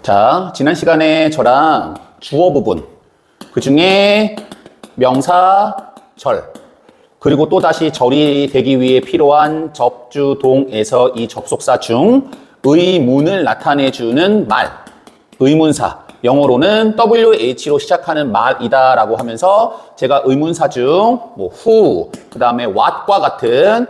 자, 지난 시간에 저랑 주어 부분, 그 중에 명사, 절, 그리고 또다시 절이 되기 위해 필요한 접주동에서 이 접속사 중 의문을 나타내주는 말, 의문사, 영어로는 WH로 시작하는 말이다 라고 하면서 제가 의문사 중 who, 그 다음에 what과 같은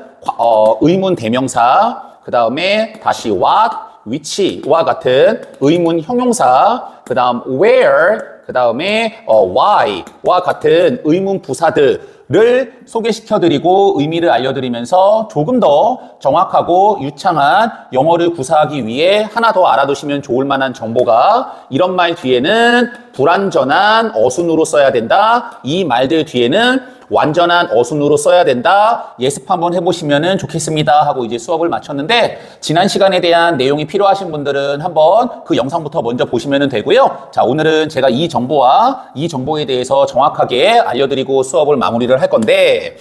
의문 대명사, 그 다음에 다시 what, which와 같은 의문 형용사, 그 다음 where, 그 다음에 why와 같은 의문 부사들을 소개시켜드리고 의미를 알려드리면서 조금 더 정확하고 유창한 영어를 구사하기 위해 하나 더 알아두시면 좋을 만한 정보가, 이런 말 뒤에는 불완전한 어순으로 써야 된다, 이 말들 뒤에는 완전한 어순으로 써야 된다, 예습 한번 해보시면 좋겠습니다 하고 이제 수업을 마쳤는데, 지난 시간에 대한 내용이 필요하신 분들은 한번 그 영상부터 먼저 보시면 되고요. 자, 오늘은 제가 이 정보와 이 정보에 대해서 정확하게 알려드리고 수업을 마무리를 할 건데,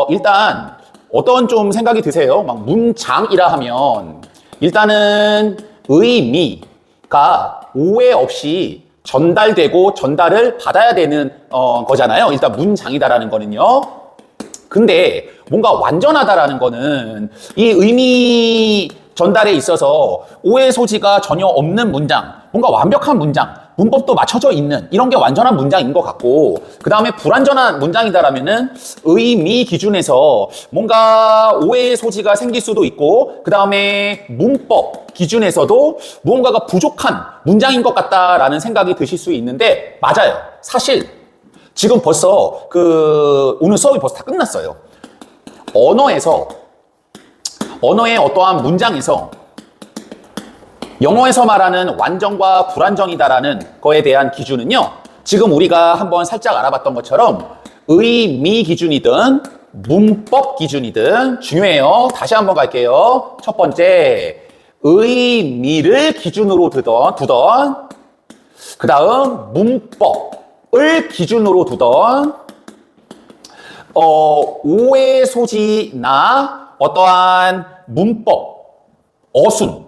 일단 어떤 좀 생각이 드세요? 막 문장이라 하면 일단은 의미가 오해 없이 전달되고 전달을 받아야 되는 거잖아요. 일단 문장이다라는 거는요. 근데 뭔가 완전하다라는 거는 이 의미 전달에 있어서 오해 소지가 전혀 없는 문장, 뭔가 완벽한 문장, 문법도 맞춰져 있는 이런 게 완전한 문장인 것 같고, 그 다음에 불완전한 문장이다라면은 의미 기준에서 뭔가 오해의 소지가 생길 수도 있고, 그 다음에 문법 기준에서도 무언가가 부족한 문장인 것 같다라는 생각이 드실 수 있는데, 맞아요. 사실 지금 벌써 오늘 수업이 벌써 다 끝났어요. 언어의 어떠한 문장에서 영어에서 말하는 완전과 불완전이다라는 거에 대한 기준은요, 지금 우리가 한번 살짝 알아봤던 것처럼 의미 기준이든 문법 기준이든 중요해요. 다시 한번 갈게요. 첫 번째, 의미를 기준으로 두던, 그 다음 문법을 기준으로 두던, 오해 소지나 어떠한 문법, 어순,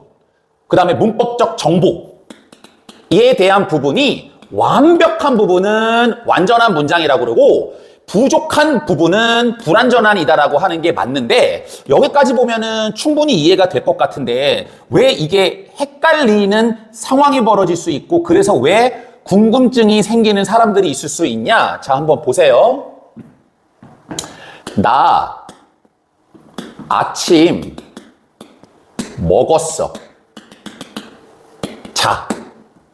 그 다음에 문법적 정보에 대한 부분이 완벽한 부분은 완전한 문장이라고 그러고, 부족한 부분은 불완전한이다라고 하는 게 맞는데, 여기까지 보면은 충분히 이해가 될 것 같은데 왜 이게 헷갈리는 상황이 벌어질 수 있고, 그래서 왜 궁금증이 생기는 사람들이 있을 수 있냐? 자, 한번 보세요. 나 아침 먹었어. 자,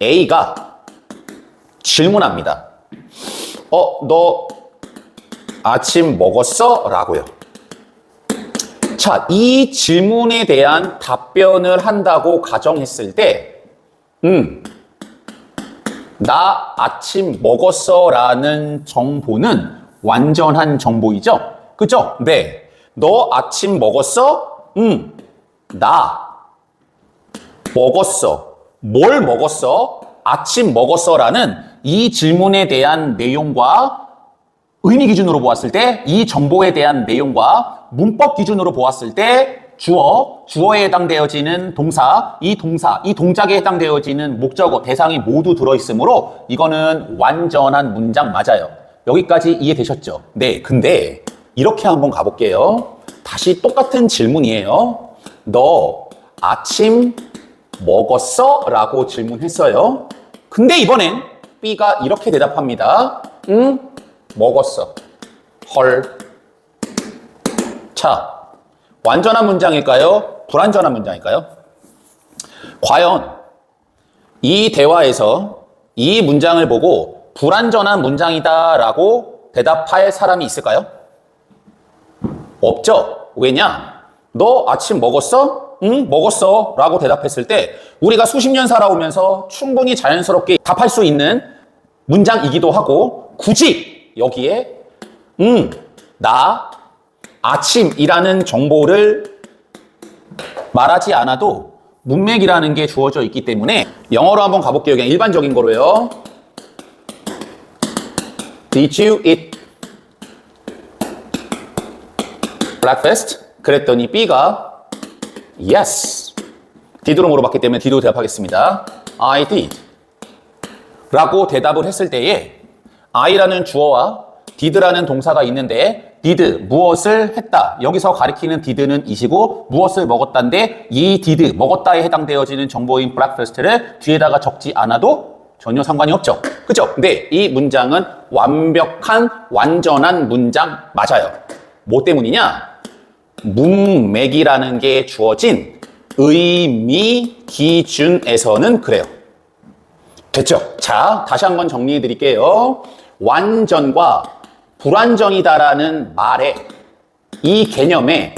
A가 질문합니다. 너 아침 먹었어? 라고요. 자, 이 질문에 대한 답변을 한다고 가정했을 때, 나 아침 먹었어 라는 정보는 완전한 정보이죠? 그죠? 네. 너 아침 먹었어? 나 먹었어. 뭘 먹었어? 아침 먹었어라는 이 질문에 대한 내용과 의미 기준으로 보았을 때, 이 정보에 대한 내용과 문법 기준으로 보았을 때 주어에 해당되어지는 동사, 이 동작에 해당되어지는 목적어, 대상이 모두 들어있으므로 이거는 완전한 문장 맞아요. 여기까지 이해되셨죠? 네, 근데 이렇게 한번 가볼게요. 다시 똑같은 질문이에요. 너 아침 먹었어? 라고 질문했어요. 근데 이번엔 B가 이렇게 대답합니다. 먹었어. 헐. 자, 완전한 문장일까요? 불완전한 문장일까요? 과연 이 대화에서 이 문장을 보고 불완전한 문장이다 라고 대답할 사람이 있을까요? 없죠? 왜냐? 너 아침 먹었어? 응, 먹었어 라고 대답했을 때 우리가 수십 년 살아오면서 충분히 자연스럽게 답할 수 있는 문장이기도 하고, 굳이 여기에 나 아침이라는 정보를 말하지 않아도 문맥이라는 게 주어져 있기 때문에 영어로 한번 가볼게요. 그냥 일반적인 거로요. Did you eat breakfast? 그랬더니 B가 yes. Did로 물어봤기 때문에 D로 대답하겠습니다. I did. 라고 대답을 했을 때에 I라는 주어와 did라는 동사가 있는데 did, 무엇을 했다. 여기서 가리키는 did는 이시고 무엇을 먹었다인데 이 did, 먹었다에 해당되어지는 정보인 breakfast를 뒤에다가 적지 않아도 전혀 상관이 없죠. 그죠? 근데 이 문장은 완벽한, 완전한 문장 맞아요. 뭐 때문이냐? 문맥이라는 게 주어진 의미 기준에서는 그래요. 됐죠? 자, 다시 한번 정리해 드릴게요. 완전과 불완전이다라는 말에 이 개념에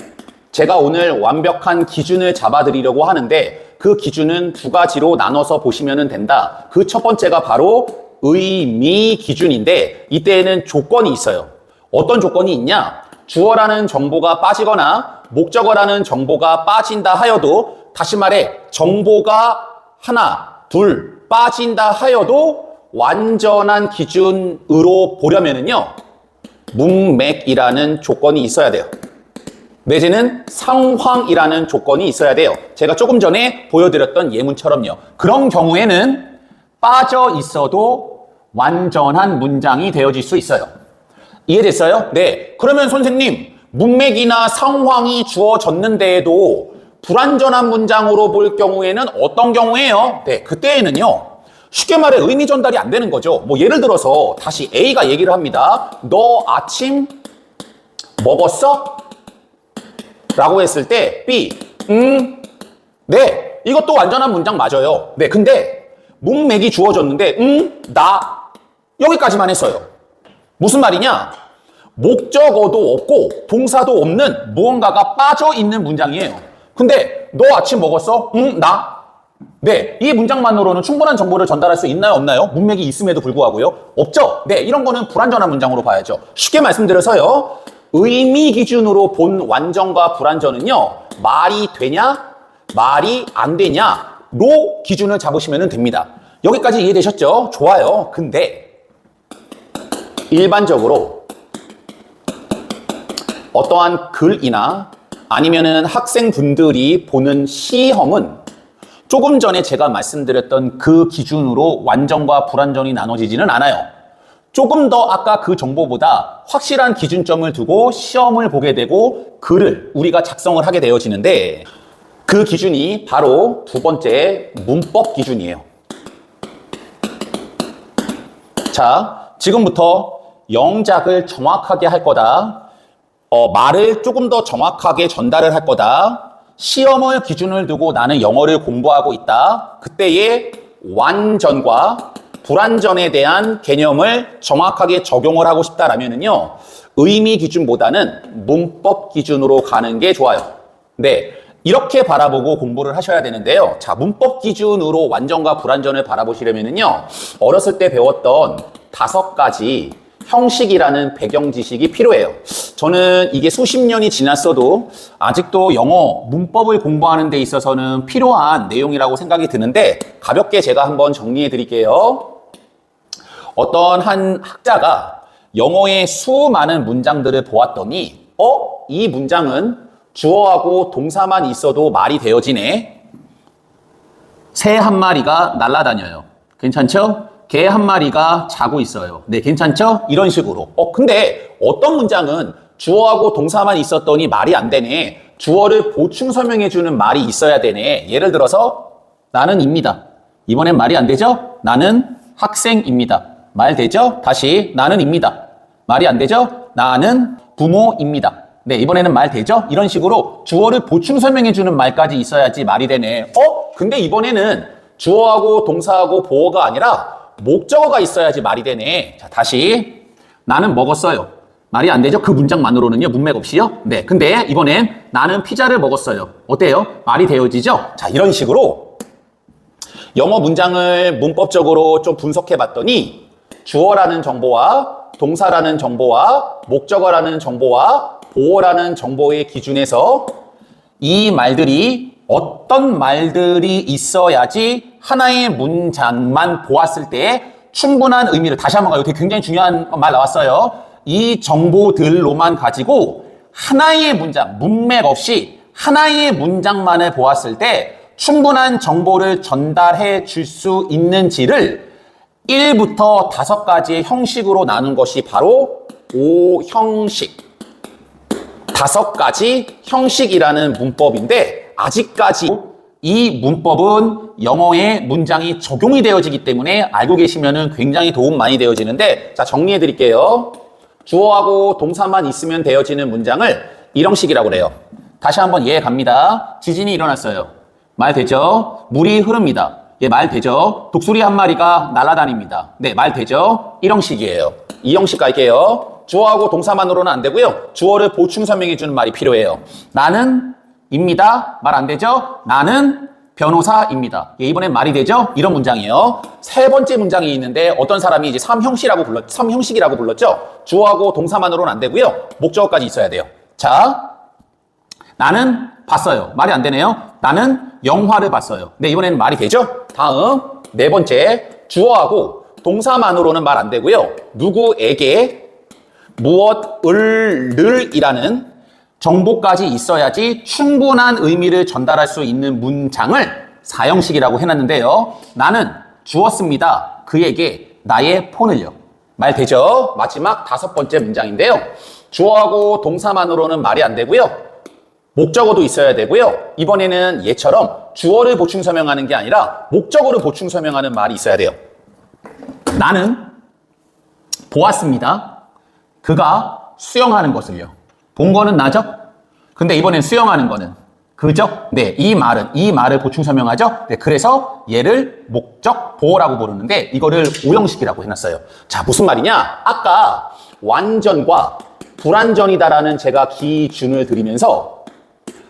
제가 오늘 완벽한 기준을 잡아드리려고 하는데 그 기준은 두 가지로 나눠서 보시면 된다. 그 첫 번째가 바로 의미 기준인데 이때에는 조건이 있어요. 어떤 조건이 있냐? 주어라는 정보가 빠지거나 목적어라는 정보가 빠진다 하여도 다시 말해 정보가 하나, 둘 빠진다 하여도 완전한 기준으로 보려면은요 문맥이라는 조건이 있어야 돼요. 내지는 상황이라는 조건이 있어야 돼요. 제가 조금 전에 보여드렸던 예문처럼요. 그런 경우에는 빠져 있어도 완전한 문장이 되어질 수 있어요. 이해됐어요? 네. 그러면 선생님, 문맥이나 상황이 주어졌는데도 불완전한 문장으로 볼 경우에는 어떤 경우예요? 네. 그때에는요. 쉽게 말해 의미 전달이 안 되는 거죠. 뭐 예를 들어서 다시 A가 얘기를 합니다. 너 아침 먹었어? 라고 했을 때 B, 네. 이것도 완전한 문장 맞아요. 네. 근데 문맥이 주어졌는데 나 여기까지만 했어요. 무슨 말이냐? 목적어도 없고 동사도 없는 무언가가 빠져있는 문장이에요. 근데 너 아침 먹었어? 나? 네, 이 문장만으로는 충분한 정보를 전달할 수 있나요? 없나요? 문맥이 있음에도 불구하고요. 없죠? 네, 이런 거는 불완전한 문장으로 봐야죠. 쉽게 말씀드려서요. 의미 기준으로 본 완전과 불완전은요. 말이 되냐? 말이 안 되냐?로 기준을 잡으시면 됩니다. 여기까지 이해되셨죠? 좋아요. 근데 일반적으로 어떠한 글이나 아니면은 학생분들이 보는 시험은 조금 전에 제가 말씀드렸던 그 기준으로 완전과 불완전이 나눠지지는 않아요. 조금 더 아까 그 정보보다 확실한 기준점을 두고 시험을 보게 되고 글을 우리가 작성을 하게 되어지는데 그 기준이 바로 두 번째 문법 기준이에요. 자, 지금부터 영작을 정확하게 할 거다. 말을 조금 더 정확하게 전달을 할 거다. 시험을 기준을 두고 나는 영어를 공부하고 있다. 그때의 완전과 불완전에 대한 개념을 정확하게 적용을 하고 싶다라면은요. 의미 기준보다는 문법 기준으로 가는 게 좋아요. 네. 이렇게 바라보고 공부를 하셔야 되는데요. 자, 문법 기준으로 완전과 불완전을 바라보시려면은요. 어렸을 때 배웠던 5가지 형식이라는 배경 지식이 필요해요. 저는 이게 수십 년이 지났어도 아직도 영어 문법을 공부하는 데 있어서는 필요한 내용이라고 생각이 드는데 가볍게 제가 한번 정리해 드릴게요. 어떤 한 학자가 영어의 수많은 문장들을 보았더니 이 문장은 주어하고 동사만 있어도 말이 되어지네. 새 한 마리가 날아다녀요. 괜찮죠? 개 한 마리가 자고 있어요. 네, 괜찮죠? 이런 식으로. 근데 어떤 문장은 주어하고 동사만 있었더니 말이 안 되네. 주어를 보충 설명해주는 말이 있어야 되네. 예를 들어서 나는 입니다. 이번엔 말이 안 되죠? 나는 학생입니다. 말 되죠? 다시 나는 입니다. 말이 안 되죠? 나는 부모입니다. 네, 이번에는 말 되죠? 이런 식으로 주어를 보충 설명해주는 말까지 있어야지 말이 되네. 근데 이번에는 주어하고 동사하고 보어가 아니라 목적어가 있어야지 말이 되네. 자, 다시 나는 먹었어요. 말이 안 되죠? 그 문장만으로는요. 문맥 없이요. 네, 근데 이번엔 나는 피자를 먹었어요. 어때요? 말이 되어지죠? 자, 이런 식으로 영어 문장을 문법적으로 좀 분석해 봤더니 주어라는 정보와 동사라는 정보와 목적어라는 정보와 보어라는 정보의 기준에서 이 말들이 어떤 말들이 있어야지 하나의 문장만 보았을 때 충분한 의미를 다시 한번 가요. 되게 굉장히 중요한 말 나왔어요. 이 정보들로만 가지고 하나의 문장, 문맥 없이 하나의 문장만을 보았을 때 충분한 정보를 전달해 줄 수 있는지를 1부터 5가지의 형식으로 나눈 것이 바로 5형식. 5가지 형식이라는 문법인데 아직까지 이 문법은 영어에 문장이 적용이 되어지기 때문에 알고 계시면 굉장히 도움 많이 되어지는데, 자, 정리해 드릴게요. 주어하고 동사만 있으면 되어지는 문장을 1형식이라고 그래요. 다시 한번 이해 갑니다. 지진이 일어났어요. 말 되죠? 물이 흐릅니다. 예, 말 되죠? 독수리 한 마리가 날아다닙니다. 네, 말 되죠? 1형식이에요. 2형식 갈게요. 주어하고 동사만으로는 안 되고요. 주어를 보충 설명해 주는 말이 필요해요. 나는 입니다. 말 안 되죠? 나는 변호사입니다. 예, 이번엔 말이 되죠? 이런 문장이에요. 세 번째 문장이 있는데 어떤 사람이 이제 3형식이라고 불렀죠? 주어하고 동사만으로는 안 되고요. 목적어까지 있어야 돼요. 자, 나는 봤어요. 말이 안 되네요. 나는 영화를 봤어요. 네, 이번에는 말이 되죠? 다음, 네 번째, 주어하고 동사만으로는 말 안 되고요. 누구에게 무엇을 이라는 정보까지 있어야지 충분한 의미를 전달할 수 있는 문장을 4형식이라고 해놨는데요. 나는 주었습니다. 그에게 나의 폰을요. 말 되죠? 마지막 5번째 문장인데요. 주어하고 동사만으로는 말이 안 되고요. 목적어도 있어야 되고요. 이번에는 얘처럼 주어를 보충 설명하는 게 아니라 목적어를 보충 설명하는 말이 있어야 돼요. 나는 보았습니다. 그가 수영하는 것을요. 본 거는 나죠? 근데 이번엔 수영하는 거는 그죠? 네, 이 말을 보충 설명하죠? 네, 그래서 얘를 목적 보어라고 부르는데 이거를 5형식이라고 해놨어요. 자, 무슨 말이냐? 아까 완전과 불완전이다라는 제가 기준을 드리면서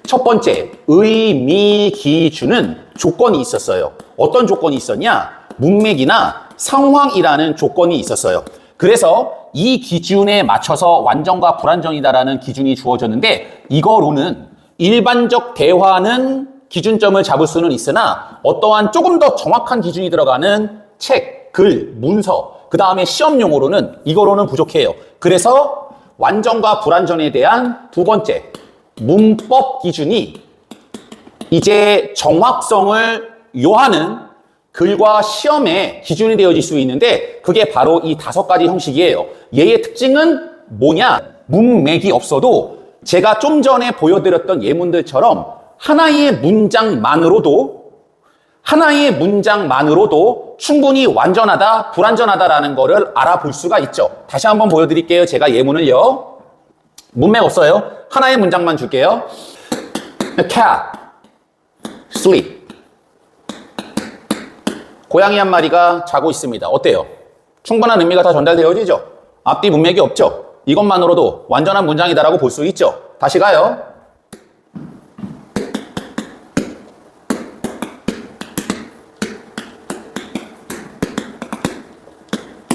첫 번째, 의미 기준은 조건이 있었어요. 어떤 조건이 있었냐? 문맥이나 상황이라는 조건이 있었어요. 그래서 이 기준에 맞춰서 완전과 불완전이다라는 기준이 주어졌는데 이거로는 일반적 대화는 기준점을 잡을 수는 있으나 어떠한 조금 더 정확한 기준이 들어가는 책, 글, 문서, 그 다음에 시험용어로는 이거로는 부족해요. 그래서 완전과 불완전에 대한 두 번째, 문법 기준이 이제 정확성을 요하는 글과 시험에 기준이 되어질 수 있는데 그게 바로 이 5가지 형식이에요. 얘의 특징은 뭐냐? 문맥이 없어도 제가 좀 전에 보여드렸던 예문들처럼 하나의 문장만으로도 충분히 완전하다, 불완전하다라는 거를 알아볼 수가 있죠. 다시 한번 보여드릴게요. 제가 예문을요. 문맥 없어요. 하나의 문장만 줄게요. A cat, sleep. 고양이 한 마리가 자고 있습니다. 어때요? 충분한 의미가 다 전달되어지죠? 앞뒤 문맥이 없죠? 이것만으로도 완전한 문장이다라고 볼 수 있죠? 다시 가요.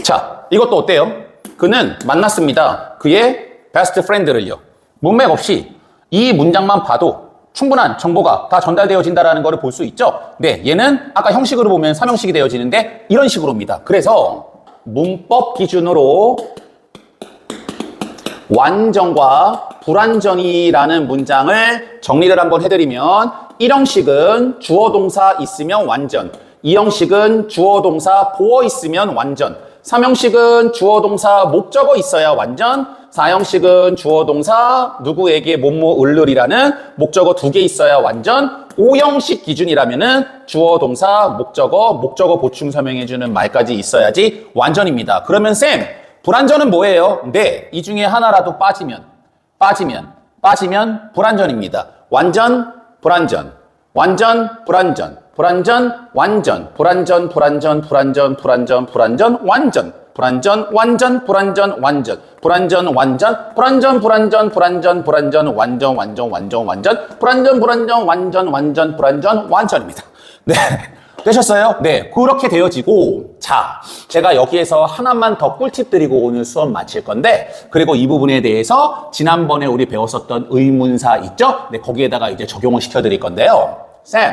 자, 이것도 어때요? 그는 만났습니다. 그의 베스트 프렌드를요. 문맥 없이 이 문장만 봐도 충분한 정보가 다 전달되어진다는 것을 볼 수 있죠. 네, 얘는 아까 형식으로 보면 3형식이 되어지는데 이런 식으로입니다. 그래서 문법 기준으로 완전과 불완전이라는 문장을 정리를 한번 해드리면 1형식은 주어 동사 있으면 완전, 2형식은 주어 동사 보어 있으면 완전, 3형식은 주어 동사 목적어 있어야 완전, 4형식은 주어 동사 누구에게 뭐뭐 을르리라는 목적어 2개 있어야 완전, 5형식 기준이라면은 주어 동사 목적어 보충 설명해주는 말까지 있어야지 완전입니다. 그러면 쌤, 불완전은 뭐예요? 네, 이 중에 하나라도 빠지면 불완전입니다. 완전, 불완전, 완전, 불완전, 불완전, 완전, 불완전, 불완전, 불완전, 불완전, 불완전, 완전, 불완전, 완전, 불완전, 완전, 불완전, 완전, 불완전, 불완전, 불완전, 불완전, 완전, 완전, 완전, 완전, 불완전, 불완전, 완전, 완전, 불완전, 완전입니다. 네. 되셨어요? 네. 그렇게 되어지고, 자, 제가 여기에서 하나만 더 꿀팁 드리고 오늘 수업 마칠 건데, 그리고 이 부분에 대해서 지난번에 우리 배웠었던 의문사 있죠? 네, 거기에다가 이제 적용을 시켜드릴 건데요. 쌤,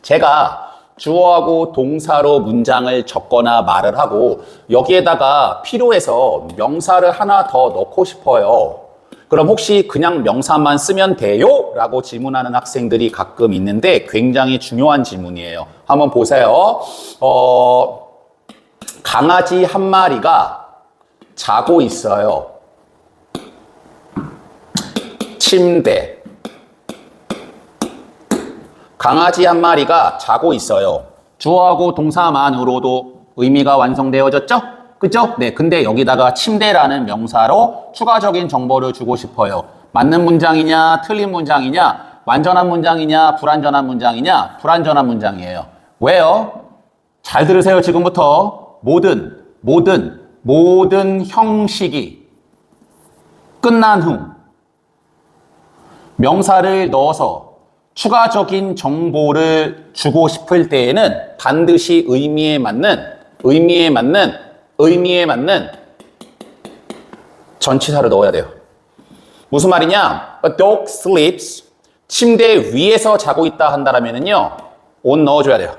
제가 주어하고 동사로 문장을 적거나 말을 하고 여기에다가 필요해서 명사를 하나 더 넣고 싶어요. 그럼 혹시 그냥 명사만 쓰면 돼요? 라고 질문하는 학생들이 가끔 있는데 굉장히 중요한 질문이에요. 한번 보세요. 강아지 한 마리가 자고 있어요. 침대. 강아지 한 마리가 자고 있어요. 주어하고 동사만으로도 의미가 완성되어졌죠? 그죠? 네, 근데 여기다가 침대라는 명사로 추가적인 정보를 주고 싶어요. 맞는 문장이냐, 틀린 문장이냐, 완전한 문장이냐, 불완전한 문장이냐, 불완전한 문장이에요. 왜요? 잘 들으세요, 지금부터. 모든 형식이 끝난 후 명사를 넣어서 추가적인 정보를 주고 싶을 때에는 반드시 의미에 맞는 전치사를 넣어야 돼요. 무슨 말이냐? A dog sleeps. 침대 위에서 자고 있다 한다면은요, on 넣어줘야 돼요.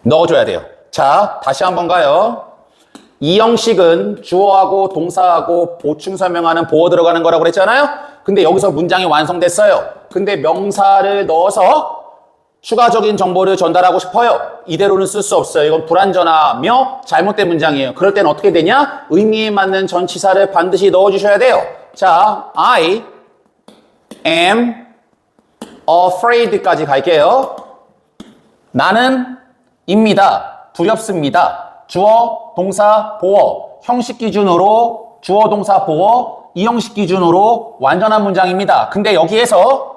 넣어줘야 돼요. 자, 다시 한번 가요. 이 형식은 주어하고 동사하고 보충 설명하는 보어 들어가는 거라고 그랬잖아요? 근데 여기서 문장이 완성됐어요. 근데 명사를 넣어서 추가적인 정보를 전달하고 싶어요. 이대로는 쓸 수 없어요. 이건 불완전하며 잘못된 문장이에요. 그럴 땐 어떻게 되냐? 의미에 맞는 전치사를 반드시 넣어주셔야 돼요. 자, I am afraid까지 갈게요. 나는 입니다. 두렵습니다. 주어, 동사, 보어. 형식 기준으로 주어, 동사, 보어. 이 형식 기준으로 완전한 문장입니다. 근데 여기에서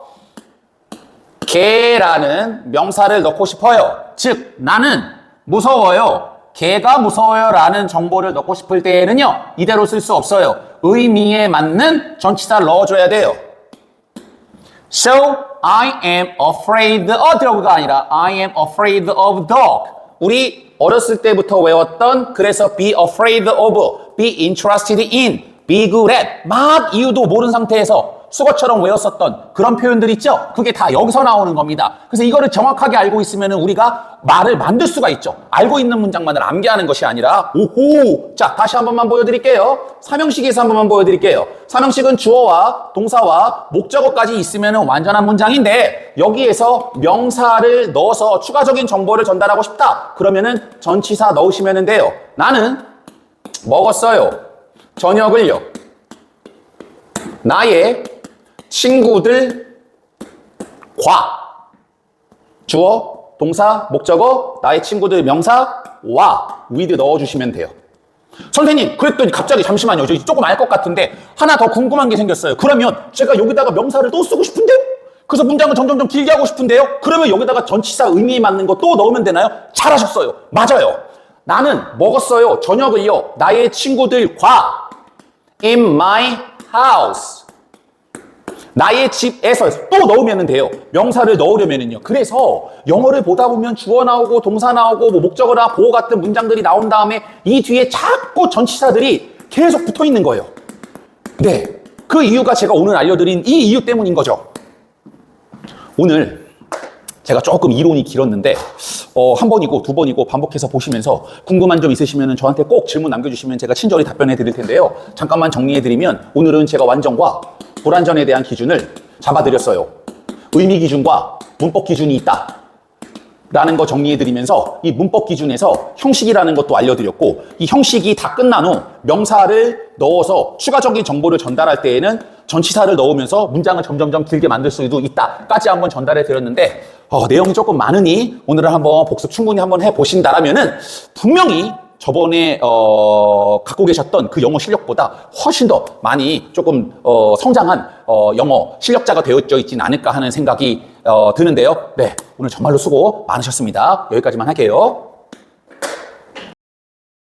개라는 명사를 넣고 싶어요. 즉, 나는 무서워요. 개가 무서워요 라는 정보를 넣고 싶을 때에는요, 이대로 쓸 수 없어요. 의미에 맞는 전치사를 넣어줘야 돼요. So, I am afraid of가 아니라 I am afraid of dog. 우리 어렸을 때부터 외웠던 그래서 be afraid of, be interested in, be good at 막 이유도 모르는 상태에서 수거처럼 외웠었던 그런 표현들 있죠? 그게 다 여기서 나오는 겁니다. 그래서 이거를 정확하게 알고 있으면 우리가 말을 만들 수가 있죠. 알고 있는 문장만을 암기하는 것이 아니라 오호! 자, 다시 한 번만 보여드릴게요. 삼형식에서 한 번만 보여드릴게요. 삼형식은 주어와 동사와 목적어까지 있으면 완전한 문장인데 여기에서 명사를 넣어서 추가적인 정보를 전달하고 싶다. 그러면은 전치사 넣으시면 돼요. 나는 먹었어요. 저녁을요. 나의 친구들과 주어, 동사, 목적어, 나의 친구들 명사와 with 넣어주시면 돼요. 선생님, 그랬더니 갑자기 잠시만요. 저 조금 알 것 같은데 하나 더 궁금한 게 생겼어요. 그러면 제가 여기다가 명사를 또 쓰고 싶은데요? 그래서 문장을 점점 길게 하고 싶은데요? 그러면 여기다가 전치사 의미에 맞는 거 또 넣으면 되나요? 잘하셨어요. 맞아요. 나는 먹었어요. 저녁을요. 나의 친구들과 in my house. 나의 집에서 또 넣으면 돼요. 명사를 넣으려면요. 그래서 영어를 보다 보면 주어 나오고 동사 나오고 뭐 목적어나 보어 같은 문장들이 나온 다음에 이 뒤에 자꾸 전치사들이 계속 붙어 있는 거예요. 네. 그 이유가 제가 오늘 알려드린 이 이유 때문인 거죠. 오늘 제가 조금 이론이 길었는데 한 번이고 두 번이고 반복해서 보시면서 궁금한 점 있으시면 저한테 꼭 질문 남겨주시면 제가 친절히 답변해 드릴 텐데요. 잠깐만 정리해 드리면 오늘은 제가 완전과 불완전에 대한 기준을 잡아드렸어요. 의미 기준과 문법 기준이 있다 라는 거 정리해 드리면서 이 문법 기준에서 형식이라는 것도 알려드렸고 이 형식이 다 끝난 후 명사를 넣어서 추가적인 정보를 전달할 때에는 전치사를 넣으면서 문장을 점점점 길게 만들 수도 있다까지 한번 전달해 드렸는데 내용이 조금 많으니 오늘은 한번 복습 충분히 한번 해보신다라면은 분명히 저번에 갖고 계셨던 그 영어 실력보다 훨씬 더 많이 조금 성장한 영어 실력자가 되어져 있지는 않을까 하는 생각이 드는데요. 네, 오늘 정말로 수고 많으셨습니다. 여기까지만 할게요.